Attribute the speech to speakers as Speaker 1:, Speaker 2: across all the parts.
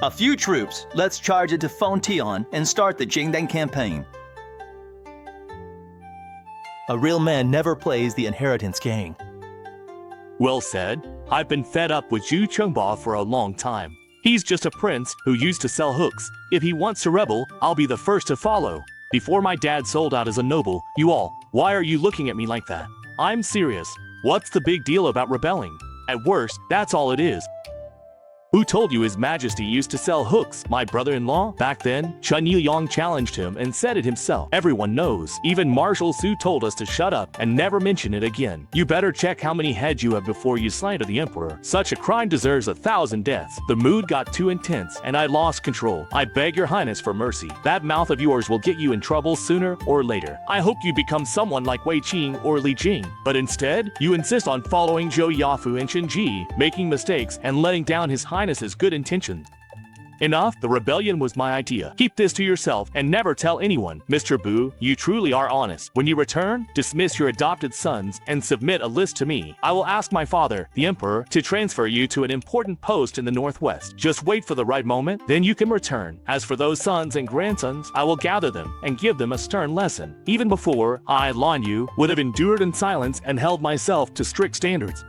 Speaker 1: A few troops, let's charge into Fontian and start the Jingdan campaign. A real man never plays the inheritance game.
Speaker 2: Well said. I've been fed up with Zhu Chengba for a long time. He's just a prince who used to sell hooks. If he wants to rebel, I'll be the first to follow. Before my dad sold out as a noble, why are you looking at me like that? I'm serious. What's the big deal about rebelling? At worst, that's all it is. Who told you His Majesty used to sell hooks? My brother-in-law? Back then, Chen Yiyang challenged him and said it himself. Everyone knows. Even Marshal Su told us to shut up and never mention it again. You better check how many heads you have before you slander the emperor. Such a crime deserves 1,000 deaths. The mood got too intense and I lost control. I beg your highness for mercy. That mouth of yours will get you in trouble sooner or later. I hope you become someone like Wei Qing or Li Jing. But instead, you insist on following Zhou Yafu and Chen Ji, making mistakes and letting down His Highness's good intentions. Enough, the rebellion was my idea. Keep this to yourself and never tell anyone. Mr. Bu, you truly are honest. When you return, dismiss your adopted sons and submit a list to me. I will ask my father, the emperor, to transfer you to an important post in the northwest. Just wait for the right moment, then you can return. As for those sons and grandsons, I will gather them and give them a stern lesson. Even before, I, Lan Yu, would have endured in silence and held myself to strict standards.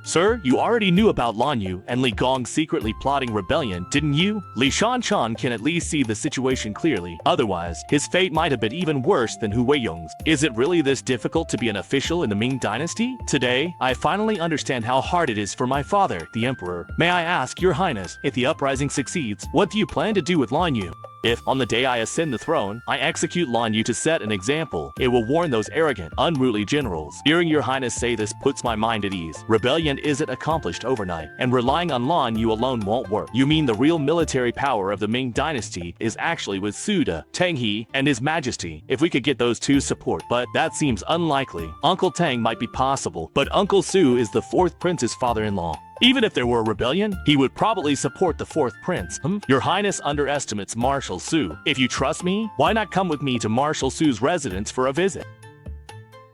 Speaker 2: Sir, you already knew about Lan Yu and Li Gong secretly plotting rebellion, didn't you? Li Shanchan can at least see the situation clearly. Otherwise, his fate might have been even worse than Hu Weiyong's. Is it really this difficult to be an official in the Ming Dynasty? Today, I finally understand how hard it is for my father, the emperor. May I ask, your highness, if the uprising succeeds, what do you plan to do with Lan Yu? If, on the day I ascend the throne, I execute Lan Yu to set an example, it will warn those arrogant, unruly generals. Hearing your highness say this puts my mind at ease. Rebellion isn't accomplished overnight, and relying on Lan Yu alone won't work. You mean the real military power of the Ming Dynasty is actually with Su De, Tang He, and His Majesty. If we could get those two support, but that seems unlikely. Uncle Tang might be possible, but Uncle Su is the fourth prince's father-in-law. Even if there were a rebellion, he would probably support the fourth prince. Your highness underestimates Marshal Su. If you trust me, why not come with me to Marshal Su's residence for a visit?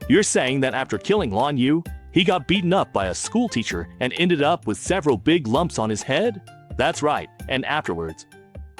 Speaker 2: You're saying that after killing Lan Yu, he got beaten up by a school teacher and ended up with several big lumps on his head? That's right, and afterwards,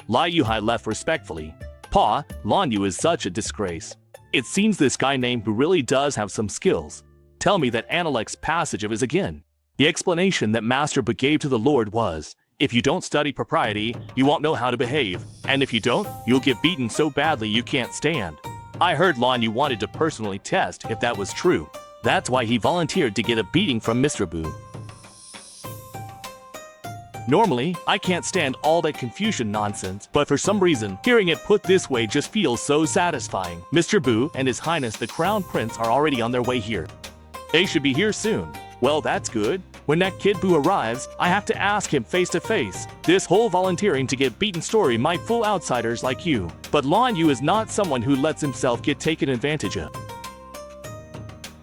Speaker 2: Lai Yuhai left respectfully. Pa, Lan Yu is such a disgrace. It seems this guy named Bu really does have some skills. Tell me that Analect's passage of his again. The explanation that Master Bu gave to the Lord was, if you don't study propriety, you won't know how to behave, and if you don't, you'll get beaten so badly you can't stand. I heard Lan Yu wanted to personally test if that was true. That's why he volunteered to get a beating from Mr. Bu. Normally, I can't stand all that Confucian nonsense, but for some reason, hearing it put this way just feels so satisfying. Mr. Bu and His Highness the Crown Prince are already on their way here. They should be here soon. Well, that's good. When that kid Bu arrives, I have to ask him face to face. This whole volunteering to get beaten story might fool outsiders like you, but Lan Yu is not someone who lets himself get taken advantage of.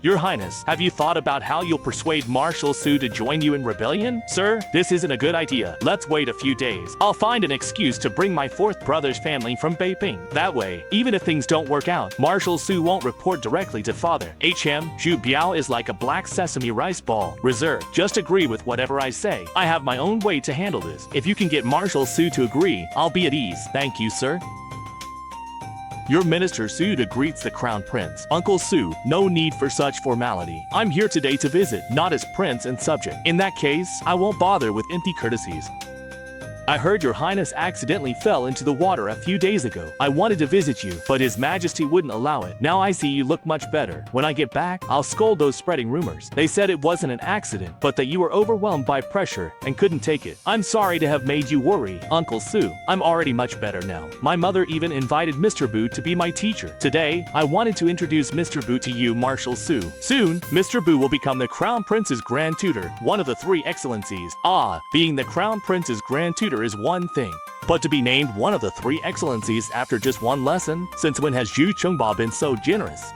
Speaker 2: Your Highness, have you thought about how you'll persuade Marshal Su to join you in rebellion? Sir, this isn't a good idea. Let's wait a few days. I'll find an excuse to bring my fourth brother's family from Beiping. That way, even if things don't work out, Marshal Su won't report directly to father. HM, Zhu Biao is like a black sesame rice ball. Reserved. Just agree with whatever I say. I have my own way to handle this. If you can get Marshal Su to agree, I'll be at ease. Thank you, sir. Your Minister Su De greets the Crown Prince. Uncle Su, no need for such formality. I'm here today to visit, not as prince and subject. In that case, I won't bother with empty courtesies. I heard your highness accidentally fell into the water a few days ago. I wanted to visit you, but His Majesty wouldn't allow it. Now I see you look much better. When I get back, I'll scold those spreading rumors. They said it wasn't an accident, but that you were overwhelmed by pressure and couldn't take it. I'm sorry to have made you worry, Uncle Su. I'm already much better now. My mother even invited Mr. Bu to be my teacher. Today, I wanted to introduce Mr. Bu to you, Marshal Su. Soon, Mr. Bu will become the Crown Prince's Grand Tutor, one of the three excellencies. Being the Crown Prince's Grand Tutor is one thing, but to be named one of the three excellencies after just one lesson, since when has Zhu Chengba been so generous?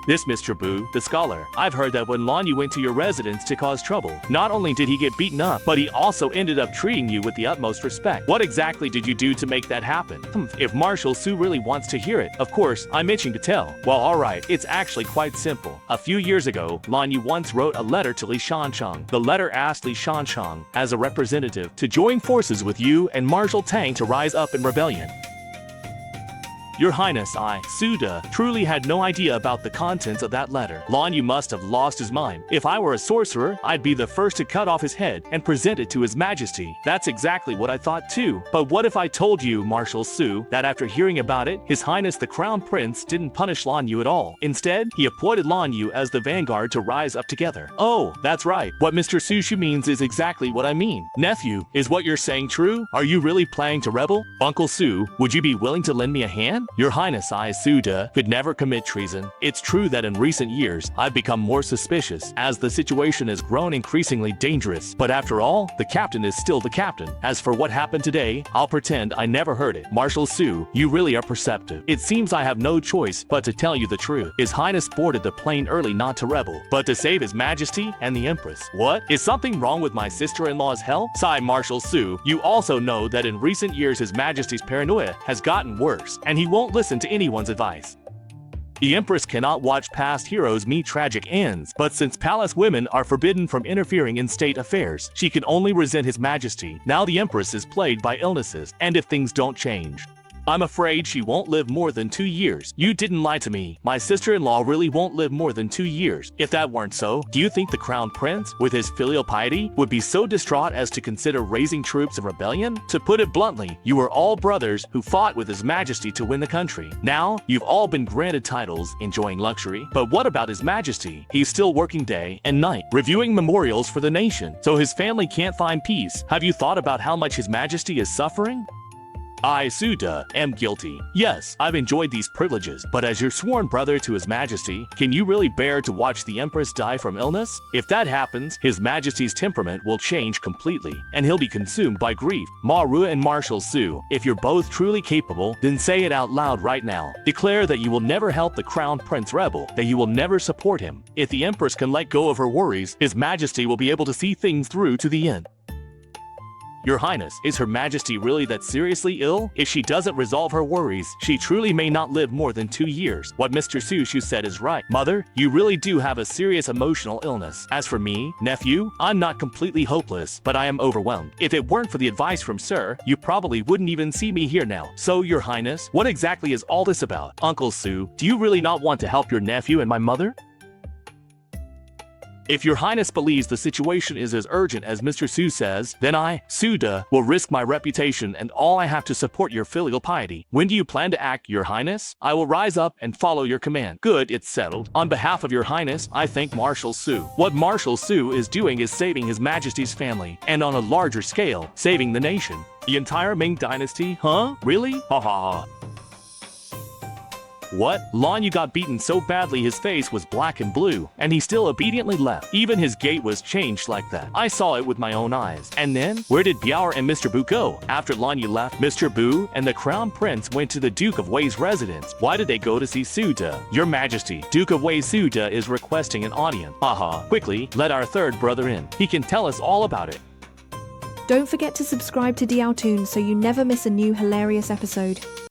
Speaker 2: This Mr. Bu, the scholar. I've heard that when Lan Yu went to your residence to cause trouble, not only did he get beaten up, but he also ended up treating you with the utmost respect. What exactly did you do to make that happen? If Marshal Su really wants to hear it, of course, I'm itching to tell. Well, alright, it's actually quite simple. A few years ago, Lan Yu once wrote a letter to Li Shanchang. The letter asked Li Shanchang, as a representative, to join forces with you and Marshal Tang to rise up in rebellion. Your Highness, I, Suda, truly had no idea about the contents of that letter. Lan Yu must have lost his mind. If I were a sorcerer, I'd be the first to cut off his head and present it to His Majesty. That's exactly what I thought too. But what if I told you, Marshal Su, that after hearing about it, His Highness the Crown Prince didn't punish Lan Yu at all. Instead, he appointed Lan Yu as the vanguard to rise up together. Oh, that's right. What Mr. Sushu means is exactly what I mean. Nephew, is what you're saying true? Are you really planning to rebel? Uncle Su, would you be willing to lend me a hand? Your Highness, I, Suda, could never commit treason. It's true that in recent years, I've become more suspicious as the situation has grown increasingly dangerous. But after all, the captain is still the captain. As for what happened today, I'll pretend I never heard it. Marshal Su, you really are perceptive. It seems I have no choice but to tell you the truth. His Highness boarded the plane early not to rebel, but to save His Majesty and the Empress. What? Is something wrong with my sister-in-law's health? Sigh, Marshal Su, you also know that in recent years His Majesty's paranoia has gotten worse, and he won't listen to anyone's advice. The Empress cannot watch past heroes meet tragic ends, but since palace women are forbidden from interfering in state affairs, she can only resent His Majesty. Now the Empress is plagued by illnesses, and if things don't change, I'm afraid she won't live more than 2 years. You didn't lie to me. My sister-in-law really won't live more than 2 years. If that weren't so, do you think the Crown Prince, with his filial piety, would be so distraught as to consider raising troops of rebellion? To put it bluntly, you were all brothers who fought with His Majesty to win the country. Now, you've all been granted titles, enjoying luxury. But what about His Majesty? He's still working day and night, reviewing memorials for the nation, so his family can't find peace. Have you thought about how much His Majesty is suffering? I, Suda, am guilty. Yes, I've enjoyed these privileges, but as your sworn brother to His Majesty, can you really bear to watch the Empress die from illness? If that happens, His Majesty's temperament will change completely, and he'll be consumed by grief. Maru and Marshal Su, if you're both truly capable, then say it out loud right now. Declare that you will never help the Crown Prince rebel, that you will never support him. If the Empress can let go of her worries, His Majesty will be able to see things through to the end. Your Highness, is Her Majesty really that seriously ill? If she doesn't resolve her worries, she truly may not live more than 2 years. What Mr. Sushu said is right. Mother, you really do have a serious emotional illness. As for me, nephew, I'm not completely hopeless, but I am overwhelmed. If it weren't for the advice from Sir, you probably wouldn't even see me here now. So, Your Highness, what exactly is all this about? Uncle Su, do you really not want to help your nephew and my mother? If Your Highness believes the situation is as urgent as Mr. Su says, then I, Suda, will risk my reputation and all I have to support your filial piety. When do you plan to act, Your Highness? I will rise up and follow your command. Good, it's settled. On behalf of Your Highness, I thank Marshal Su. What Marshal Su is doing is saving His Majesty's family, and on a larger scale, saving the nation. The entire Ming Dynasty? Huh? Really? Ha ha ha. What? Lan Yu got beaten so badly his face was black and blue, and he still obediently left. Even his gait was changed like that. I saw it with my own eyes. And then, where did Biao and Mr. Bu go? After Lan Yu left, Mr. Bu and the Crown Prince went to the Duke of Wei's residence. Why did they go to see Suda? Your Majesty, Duke of Wei Suda is requesting an audience. Haha, quickly, let our third brother in. He can tell us all about it.
Speaker 3: Don't forget to subscribe to DLToon so you never miss a new hilarious episode.